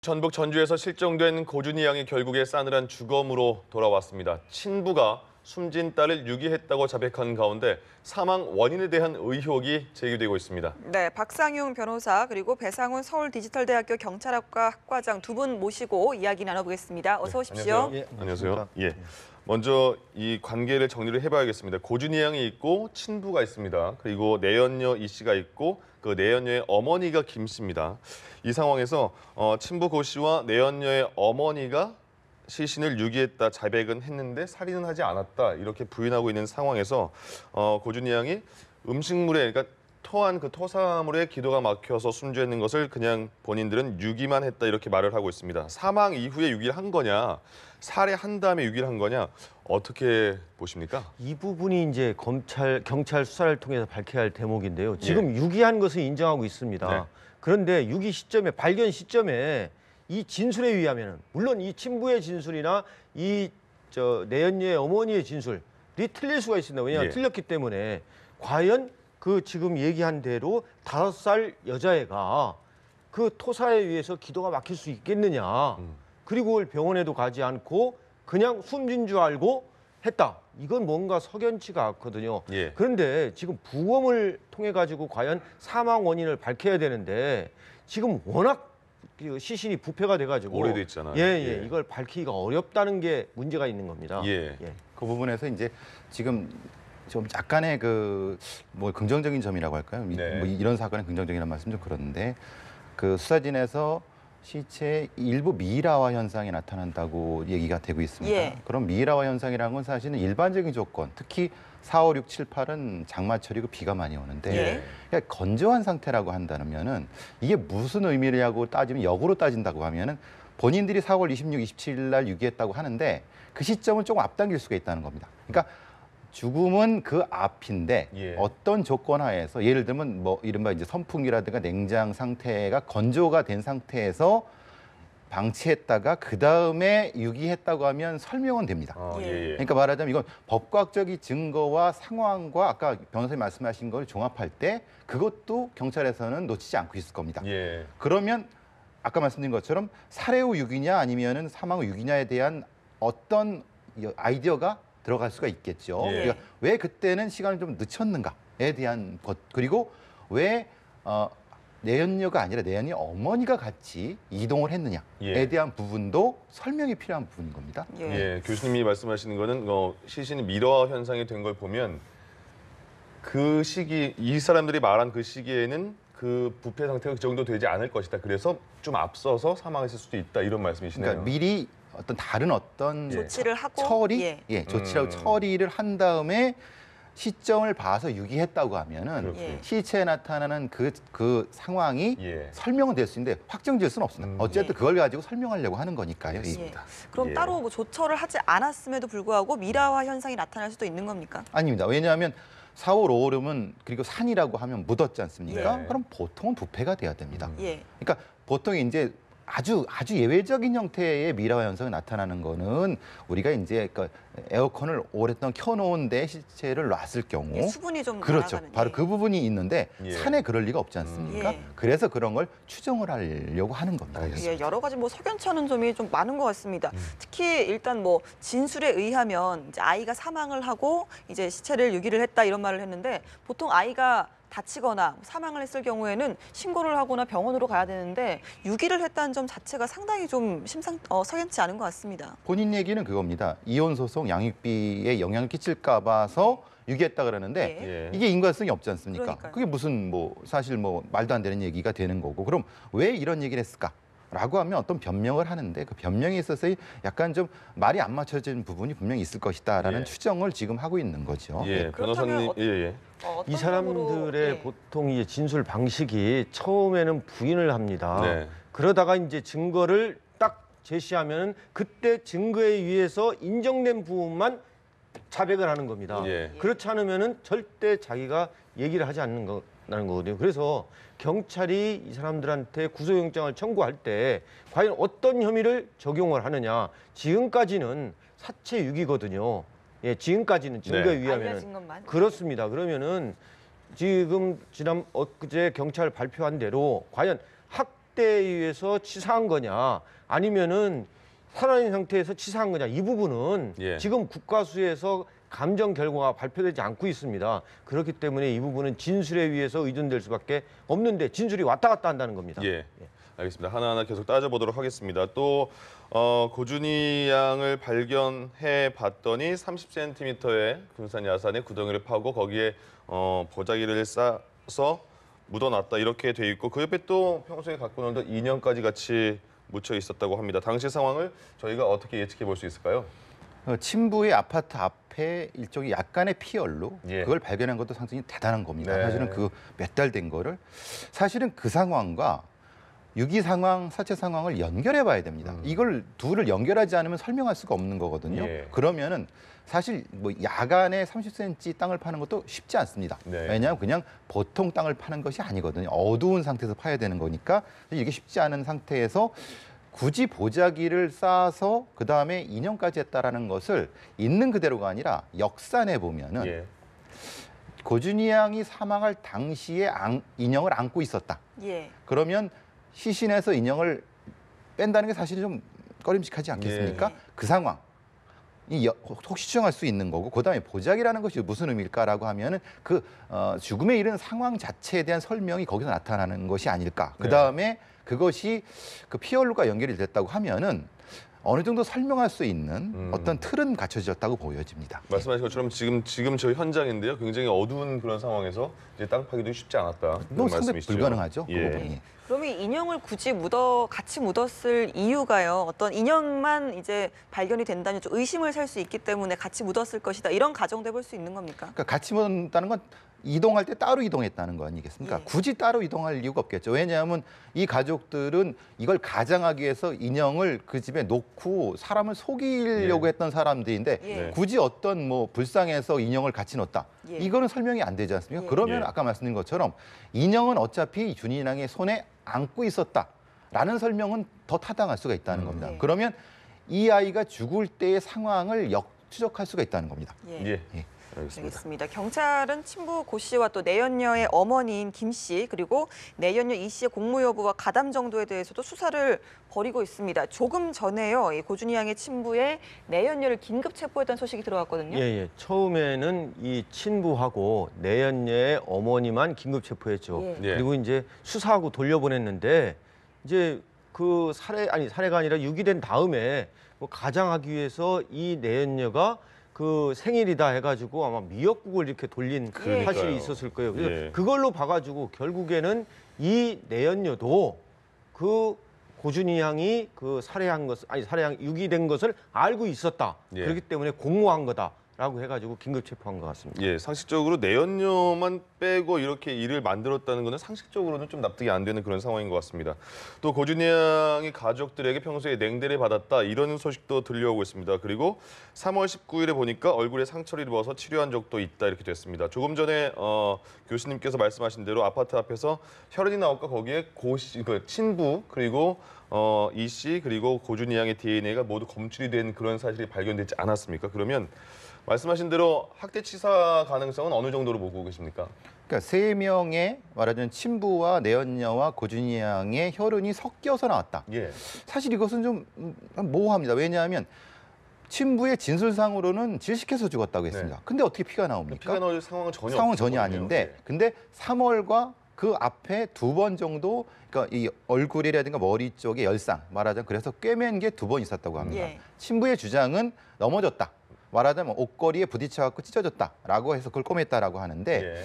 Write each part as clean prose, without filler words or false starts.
전북 전주에서 실종된 고준희 양이 결국에 싸늘한 주검으로 돌아왔습니다. 친부가 숨진 딸을 유기했다고 자백한 가운데 사망 원인에 대한 의혹이 제기되고 있습니다. 네, 박상용 변호사 그리고 배상훈 서울디지털대학교 경찰학과 학과장 두 분 모시고 이야기 나눠보겠습니다. 어서 오십시오. 네, 안녕하세요. 예. 먼저 이 관계를 정리를 해봐야겠습니다. 고준희 양이 있고 친부가 있습니다. 그리고 내연녀 이 씨가 있고 그 내연녀의 어머니가 김 씨입니다. 이 상황에서 친부 고 씨와 내연녀의 어머니가 시신을 유기했다 자백은 했는데 살인은 하지 않았다 이렇게 부인하고 있는 상황에서 고준희 양이 음식물에 그러니까 토한 그 토사물에 기도가 막혀서 숨지는 것을 그냥 본인들은 유기만 했다 이렇게 말을 하고 있습니다. 사망 이후에 유기를 한 거냐, 살해한 다음에 유기를 한 거냐 어떻게 보십니까? 이 부분이 이제 경찰 수사를 통해서 밝혀야 할 대목인데요. 지금 유기한 것을 인정하고 있습니다. 네. 그런데 유기 시점에 발견 시점에 이 진술에 의하면 물론 이 친부의 진술이나 이 내연녀의 어머니의 진술이 틀릴 수가 있습니다. 왜냐하면 틀렸기 때문에 과연 그 지금 얘기한 대로 5살 여자애가 그 토사에 의해서 기도가 막힐 수 있겠느냐. 그리고 그걸 병원에도 가지 않고 그냥 숨진 줄 알고 했다. 이건 뭔가 석연치가 않거든요. 그런데 지금 부검을 통해 가지고 과연 사망 원인을 밝혀야 되는데 지금 워낙 시신이 부패가 돼가지고 오래됐잖아요. 이걸 밝히기가 어렵다는 게 문제가 있는 겁니다. 그 부분에서 이제 지금 좀 약간의 뭐 긍정적인 점이라고 할까요? 뭐 이런 사건의 긍정적이라는 말씀 좀 그런데 그 수사진에서 시체의 일부 미이라화 현상이 나타난다고 얘기가 되고 있습니다. 그럼 미이라화 현상이라는 건 사실은 일반적인 조건, 특히 4, 5, 6, 7, 8은 장마철이고 비가 많이 오는데 그러니까 건조한 상태라고 한다면은 이게 무슨 의미냐고 따지면 역으로 따진다고 하면은 본인들이 4월 26, 27일 날 유기했다고 하는데 그 시점을 조금 앞당길 수가 있다는 겁니다. 그러니까 죽음은 그 앞인데 어떤 조건 하에서 예를 들면 뭐 이른바 이제 선풍기라든가 냉장 상태가 건조가 된 상태에서 방치했다가 그 다음에 유기했다고 하면 설명은 됩니다. 그러니까 말하자면 이건 법과학적인 증거와 상황과 아까 변호사님 말씀하신 걸 종합할 때 그것도 경찰에서는 놓치지 않고 있을 겁니다. 그러면 아까 말씀드린 것처럼 살해 후 유기냐 아니면은 사망 후 유기냐에 대한 어떤 아이디어가 들어갈 수가 있겠죠. 그러니까 왜 그때는 시간을 좀 늦췄는가에 대한 것 그리고 왜 내연녀가 아니라 내연녀 어머니가 같이 이동을 했느냐에 대한 부분도 설명이 필요한 부분인 겁니다. 교수님이 말씀하시는 거는 시신이 미러 현상이 된 걸 보면 그 시기 이 사람들이 말한 그 시기에는 그 부패 상태가 그 정도 되지 않을 것이다. 그래서 좀 앞서서 사망했을 수도 있다 이런 말씀이시네요. 그러니까 미리 다른 조치를 하고 처리, 조치라고 처리를 한 다음에 시점을 봐서 유기했다고 하면은 시체에 나타나는 그 상황이 설명은 될 수 있는데 확정지을 수는 없습니다. 어쨌든 그걸 가지고 설명하려고 하는 거니까요. 그럼 따로 뭐 조처를 하지 않았음에도 불구하고 미라화 현상이 나타날 수도 있는 겁니까? 아닙니다. 왜냐하면 4월 5월이면 그리고 산이라고 하면 묻었지 않습니까? 그럼 보통은 부패가 돼야 됩니다. 그러니까 보통 이제 아주 예외적인 형태의 미라화 현상이 나타나는 거는 우리가 이제 에어컨을 오랫동안 켜놓은 데 시체를 놨을 경우 수분이 좀 그렇죠. 날아가는, 바로 그 부분이 있는데 산에 그럴 리가 없지 않습니까? 그래서 그런 걸 추정을 하려고 하는 겁니다. 여러 가지 뭐 석연찮은 점이 좀 많은 것 같습니다. 특히 일단 뭐 진술에 의하면 이제 아이가 사망을 하고 이제 시체를 유기를 했다 이런 말을 했는데 보통 아이가 다치거나 사망을 했을 경우에는 신고를 하거나 병원으로 가야 되는데 유기를 했다는 점 자체가 상당히 좀 석연치 않은 것 같습니다. 본인 얘기는 그겁니다. 이혼 소송 양육비에 영향을 끼칠까 봐서 유기했다 그러는데 이게 인과성이 없지 않습니까? 그러니까요. 그게 무슨 사실 말도 안 되는 얘기가 되는 거고 그럼 왜 이런 얘기를 했을까? 라고 하면 어떤 변명을 하는데 그 변명에 있어서 약간 좀 말이 안 맞춰지는 부분이 분명히 있을 것이다라는 추정을 지금 하고 있는 거죠. 변호사님, 이 사람들의 보통 이 진술 방식이 처음에는 부인을 합니다. 그러다가 이제 증거를 딱 제시하면 그때 증거에 의해서 인정된 부분만 자백을 하는 겁니다. 그렇지 않으면은 절대 자기가 얘기를 하지 않는 거거든요. 그래서 경찰이 이 사람들한테 구속영장을 청구할 때 과연 어떤 혐의를 적용을 하느냐. 지금까지는 사체 유기거든요. 지금까지는 증거에 의하면 그렇습니다. 그러면은 지금 엊그제 경찰 발표한 대로 과연 학대에 의해서 치사한 거냐 아니면은 살아있는 상태에서 치사한 거냐 이 부분은 예. 지금 국가수에서 감정 결과가 발표되지 않고 있습니다. 그렇기 때문에 이 부분은 진술에 의해서 의존될 수밖에 없는데 진술이 왔다 갔다 한다는 겁니다. 예. 알겠습니다. 하나하나 계속 따져보도록 하겠습니다. 또 고준희 양을 발견해 봤더니 30cm의 군산 야산에 구덩이를 파고 거기에 보자기를 싸서 묻어놨다 이렇게 돼 있고 그 옆에 또 평소에 갖고 놀던 인형까지 같이 묻혀 있었다고 합니다. 당시 상황을 저희가 어떻게 예측해 볼 수 있을까요? 친부의 아파트 앞에 일종의 약간의 피열로 예. 그걸 발견한 것도 상당히 대단한 겁니다. 네. 사실은 그 몇 달 된 거를 사실은 그 상황과 유기 상황, 사체 상황을 연결해 봐야 됩니다. 이걸 둘을 연결하지 않으면 설명할 수가 없는 거거든요. 예. 그러면은 사실 뭐 야간에 30cm 땅을 파는 것도 쉽지 않습니다. 네. 왜냐하면 그냥 보통 땅을 파는 것이 아니거든요. 어두운 상태에서 파야 되는 거니까 이게 쉽지 않은 상태에서 굳이 보자기를 쌓아서 그다음에 인형까지 했다라는 것을 있는 그대로가 아니라 역산해 보면은 예. 고준희 양이 사망할 당시에 인형을 안고 있었다. 예. 그러면 시신에서 인형을 뺀다는 게 사실 좀 꺼림칙하지 않겠습니까? 예. 그 상황. 혹시 추정할 수 있는 거고 그다음에 보자기라는 것이 무슨 의미일까라고 하면은 그 죽음에 이른 상황 자체에 대한 설명이 거기서 나타나는 것이 아닐까. 그다음에 그것이 그 피열루가 연결이 됐다고 하면은 어느 정도 설명할 수 있는 어떤 틀은 갖춰졌다고 보여집니다. 말씀하신 것처럼 지금 저희 현장인데요. 굉장히 어두운 그런 상황에서 이제 땅 파기도 쉽지 않았다. 그런 너무 상당히 말씀이시죠? 불가능하죠. 그 예. 부분이. 그러면 이 인형을 굳이 같이 묻었을 이유가요. 어떤 인형만 이제 발견이 된다면 좀 의심을 살 수 있기 때문에 같이 묻었을 것이다. 이런 가정도 해볼 수 있는 겁니까? 그러니까 같이 묻었다는 건 이동할 때 따로 이동했다는 거 아니겠습니까? 예. 굳이 따로 이동할 이유가 없겠죠. 왜냐하면 이 가족들은 이걸 가장하기 위해서 인형을 그 집에 놓고 사람을 속이려고 예. 했던 사람들인데 예. 굳이 어떤 뭐 불쌍해서 인형을 같이 넣었다. 예. 이거는 설명이 안 되지 않습니까? 예. 그러면 예. 아까 말씀드린 것처럼 인형은 어차피 준희 양의 손에 안고 있었다라는 설명은 더 타당할 수가 있다는 겁니다. 예. 그러면 이 아이가 죽을 때의 상황을 역추적할 수가 있다는 겁니다. 예. 예. 알겠습니다. 알겠습니다. 경찰은 친부 고 씨와 또 내연녀의 어머니인 김 씨 그리고 내연녀 이 씨의 공모 여부와 가담 정도에 대해서도 수사를 벌이고 있습니다. 조금 전에요. 이 고준희 양의 친부의 내연녀를 긴급 체포했다는 소식이 들어왔거든요. 예. 처음에는 이 친부하고 내연녀의 어머니만 긴급 체포했죠. 예. 예. 그리고 이제 수사하고 돌려보냈는데 이제 그 사례가 아니라 유기된 다음에 뭐 가장하기 위해서 이 내연녀가 그 생일이다 해가지고 아마 미역국을 이렇게 돌린 그러니까요. 사실이 있었을 거예요. 그래서 예. 그걸로 봐가지고 결국에는 이 내연녀도 그 고준희 양이 그 유기된 것을 알고 있었다. 예. 그렇기 때문에 공모한 거다라고 해가지고 긴급 체포한 것 같습니다. 예, 상식적으로 내연녀만 빼고 이렇게 일을 만들었다는 것은 상식적으로는 좀 납득이 안 되는 그런 상황인 것 같습니다. 또 고준희 양이 가족들에게 평소에 냉대를 받았다 이런 소식도 들려오고 있습니다. 그리고 3월 19일에 보니까 얼굴에 상처를 입어서 치료한 적도 있다 이렇게 됐습니다. 조금 전에 교수님께서 말씀하신 대로 아파트 앞에서 혈흔이 나올까 거기에 그 친부 그리고 이 씨 그리고 고준희 양의 DNA가 모두 검출이 된 그런 사실이 발견되지 않았습니까? 그러면 말씀하신 대로 학대치사 가능성은 어느 정도로 보고 계십니까? 그러니까 세 명의 말하자면 친부와 내연녀와 고준희 양의 혈흔이 섞여서 나왔다. 예. 사실 이것은 좀 모호합니다. 왜냐하면 친부의 진술상으로는 질식해서 죽었다고 했습니다. 근데 어떻게 피가 나옵니까? 피가 나올 상황은 전혀 상황은 없었거든요. 전혀 아닌데 예. 근데 3월과 그 앞에 2번 정도 그러니까 이 얼굴이라든가 머리 쪽에 열상 말하자면 그래서 꿰맨 게 2번 있었다고 합니다. 예. 친부의 주장은 넘어졌다. 말하자면 옷걸이에 부딪혀갖고 찢어졌다라고 해서 그걸 꿰맸다라고 하는데 예.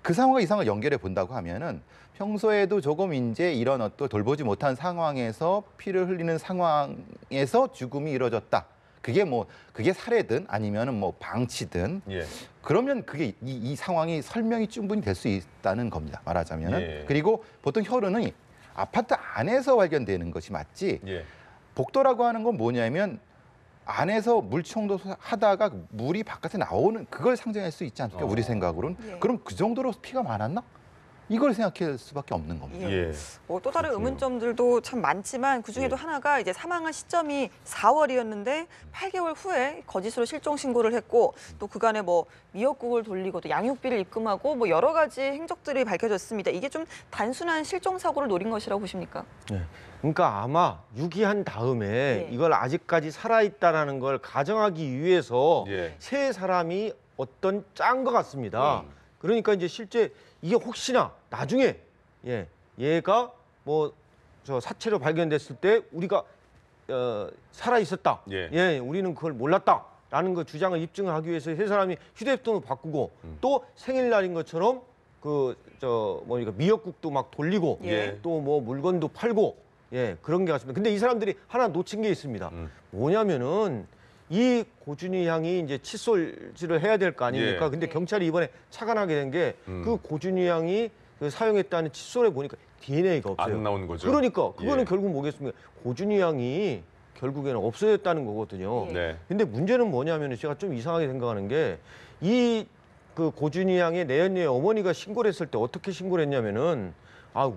그 상황과 이 상황을 연결해 본다고 하면은 평소에도 조금 이제 이런 어떤 돌보지 못한 상황에서 피를 흘리는 상황에서 죽음이 이루어졌다. 그게 살해든 아니면은 뭐 방치든 예. 그러면 그게 이 상황이 설명이 충분히 될 수 있다는 겁니다. 말하자면은 예. 그리고 보통 혈흔이 아파트 안에서 발견되는 것이 맞지 예. 복도라고 하는 건 뭐냐면 안에서 물청도 하다가 물이 바깥에 나오는 그걸 상징할 수 있지 않습니까? 우리 생각으로는. 예. 그럼 그 정도로 피가 많았나? 이걸 생각할 수밖에 없는 겁니다. 예. 예. 뭐 또 다른 그렇군요. 의문점들도 참 많지만 그중에도 예. 하나가 이제 사망한 시점이 4월이었는데 8개월 후에 거짓으로 실종 신고를 했고 또 그간에 뭐 미역국을 돌리고 또 양육비를 입금하고 뭐 여러 가지 행적들이 밝혀졌습니다. 이게 좀 단순한 실종 사고를 노린 것이라고 보십니까? 네. 그러니까 아마 유기한 다음에 예. 이걸 아직까지 살아있다라는 걸 가정하기 위해서 예. 세 사람이 어떤 짠 것 같습니다. 그러니까 이제 실제 이게 혹시나 나중에 얘가 뭐 저 사체로 발견됐을 때 우리가 살아 있었다. 예. 우리는 그걸 몰랐다라는 그 주장을 입증을 하기 위해서 세 사람이 휴대폰을 바꾸고 또 생일날인 것처럼 그 저 뭐니까 미역국도 막 돌리고 예. 또 뭐 물건도 팔고 그런 게 같습니다. 근데 이 사람들이 하나 놓친 게 있습니다. 뭐냐면은 이 고준희 양이 이제 칫솔질을 해야 될 거 아닙니까? 예. 근데 경찰이 이번에 착안하게 된 게 그 고준희 양이 그 사용했다는 칫솔에 보니까 DNA가 없어요. 안 나오는 거죠. 그러니까 그거는 예. 결국 뭐겠습니까? 고준희 양이 결국에는 없어졌다는 거거든요. 예. 네. 근데 문제는 뭐냐면 제가 좀 이상하게 생각하는 게 이 그 고준희 양의 내연녀의 어머니가 신고를 했을 때 어떻게 신고를 했냐면은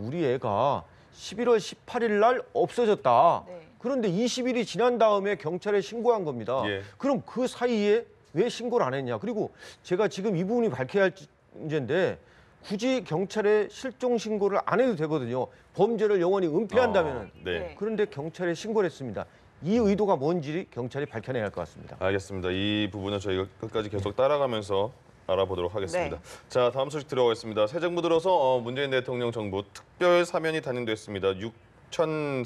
우리 애가 11월 18일 날 없어졌다. 네. 그런데 20일이 지난 다음에 경찰에 신고한 겁니다. 예. 그럼 그 사이에 왜 신고를 안 했냐? 그리고 제가 지금 이 부분이 밝혀야 할 문제인데 굳이 경찰에 실종 신고를 안 해도 되거든요. 범죄를 영원히 은폐한다면은. 네. 그런데 경찰에 신고를 했습니다. 이 의도가 뭔지 경찰이 밝혀내야 할 것 같습니다. 알겠습니다. 이 부분은 저희가 끝까지 계속 따라가면서 알아보도록 하겠습니다. 네. 자, 다음 소식 들어가겠습니다. 새 정부 들어서 문재인 대통령 정부 특별 사면이 단행됐습니다.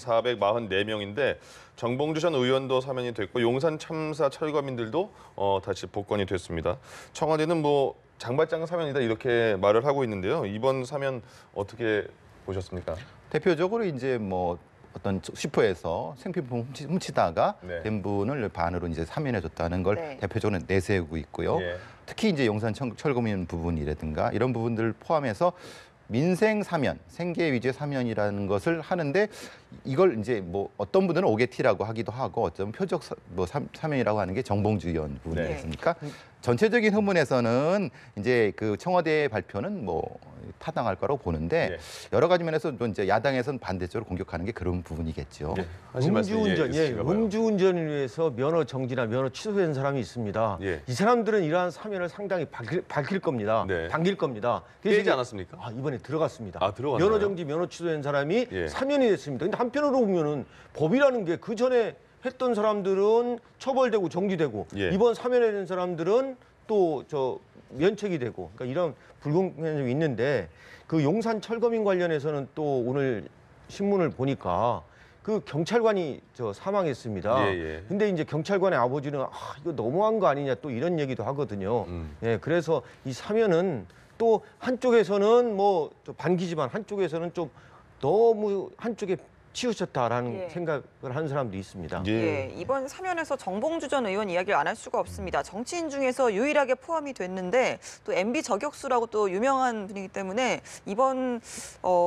6,444명인데 정봉주 전 의원도 사면이 됐고 용산 참사 철거민들도 다시 복권이 됐습니다. 청와대는 뭐 장발장 사면이다 이렇게 말을 하고 있는데요. 이번 사면 어떻게 보셨습니까? 대표적으로 이제 뭐 어떤 슈퍼에서 생필품 훔치다가 네. 된 분을 반으로 이제 사면해줬다는 걸 네. 대표적으로 내세우고 있고요. 예. 특히 이제 용산 철거민 부분이라든가 이런 부분들을 포함해서 민생 사면, 생계 위주의 사면이라는 것을 하는데 이걸 이제 뭐 어떤 분들은 오게티라고 하기도 하고 어쩌면 표적 사면이라고 하는 게 정봉주 의원 부분이었습니까? 전체적인 흐문에서는 이제 그 청와대의 발표는 뭐 타당할 거라고 보는데 여러 가지 면에서 또 이제 야당에서는 반대적으로 공격하는 게 그런 부분이겠죠. 예. 하실 말씀이 음주운전, 있으신가 봐요. 음주운전을 위해서 면허 정지나 면허 취소된 사람이 있습니다. 예. 이 사람들은 이러한 사면을 상당히 밝힐 겁니다. 네. 당길 겁니다. 그래서 깨지 이게- 않았습니까? 이번에 들어갔습니다. 들어갔나요? 면허 정지, 면허 취소된 사람이 예. 사면이 됐습니다. 근데 한편으로 보면은 법이라는 게 그 전에 했던 사람들은 처벌되고 정지되고 예. 이번 사면에 된 사람들은 또 면책이 되고 그러니까 이런 불공평한 점이 있는데 그 용산 철거민 관련해서는 또 오늘 신문을 보니까 그 경찰관이 사망했습니다. 예. 근데 이제 경찰관의 아버지는 이거 너무한 거 아니냐 또 이런 얘기도 하거든요. 그래서 이 사면은 또 한쪽에서는 뭐 반기지만 한쪽에서는 좀 너무 한쪽에 치우쳤다라는 예. 생각을 하는 사람도 있습니다. 예, 이번 사면에서 정봉주 전 의원 이야기를 안 할 수가 없습니다. 정치인 중에서 유일하게 포함이 됐는데 또 MB 저격수라고 또 유명한 분이기 때문에 이번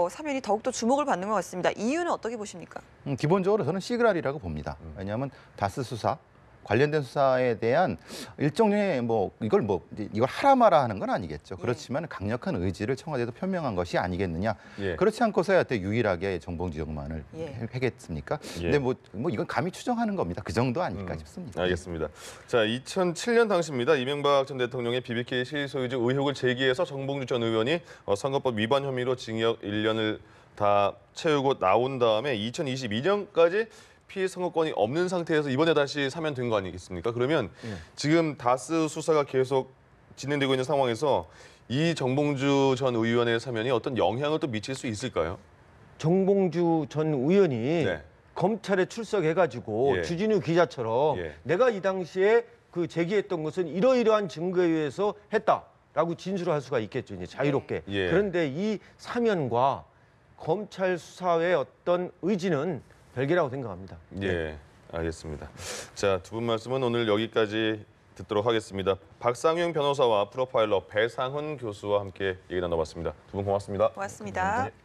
사면이 더욱더 주목을 받는 것 같습니다. 이유는 어떻게 보십니까? 기본적으로 저는 시그널이라고 봅니다. 왜냐하면 다스 수사 관련된 수사에 대한 일종의 이걸 하라 마라 하는 건 아니겠죠. 그렇지만 강력한 의지를 청와대도 표명한 것이 아니겠느냐. 예. 그렇지 않고서야 어때 유일하게 정봉주 정만을 예. 하겠습니까? 예. 근데 뭐 이건 감히 추정하는 겁니다. 그 정도 아닐까 싶습니다. 알겠습니다. 자, 2007년 당시입니다. 이명박 전 대통령의 BBK 실소유주 의혹을 제기해서 정봉주 전 의원이 선거법 위반 혐의로 징역 1년을 다 채우고 나온 다음에 2022년까지 피해 선거권이 없는 상태에서 이번에 다시 사면된 거 아니겠습니까? 그러면 지금 다스 수사가 계속 진행되고 있는 상황에서 이 정봉주 전 의원의 사면이 어떤 영향을 또 미칠 수 있을까요? 정봉주 전 의원이 네. 검찰에 출석해가지고 예. 주진우 기자처럼 예. 내가 이 당시에 그 제기했던 것은 이러이러한 증거에 의해서 했다라고 진술을 할 수가 있겠죠. 이제 자유롭게. 예. 그런데 이 사면과 검찰 수사의 어떤 의지는 별개라고 생각합니다. 예, 알겠습니다. 자, 두 분 말씀은 오늘 여기까지 듣도록 하겠습니다. 박상윤 변호사와 프로파일러 배상훈 교수와 함께 얘기 나눠봤습니다. 두 분 고맙습니다. 고맙습니다.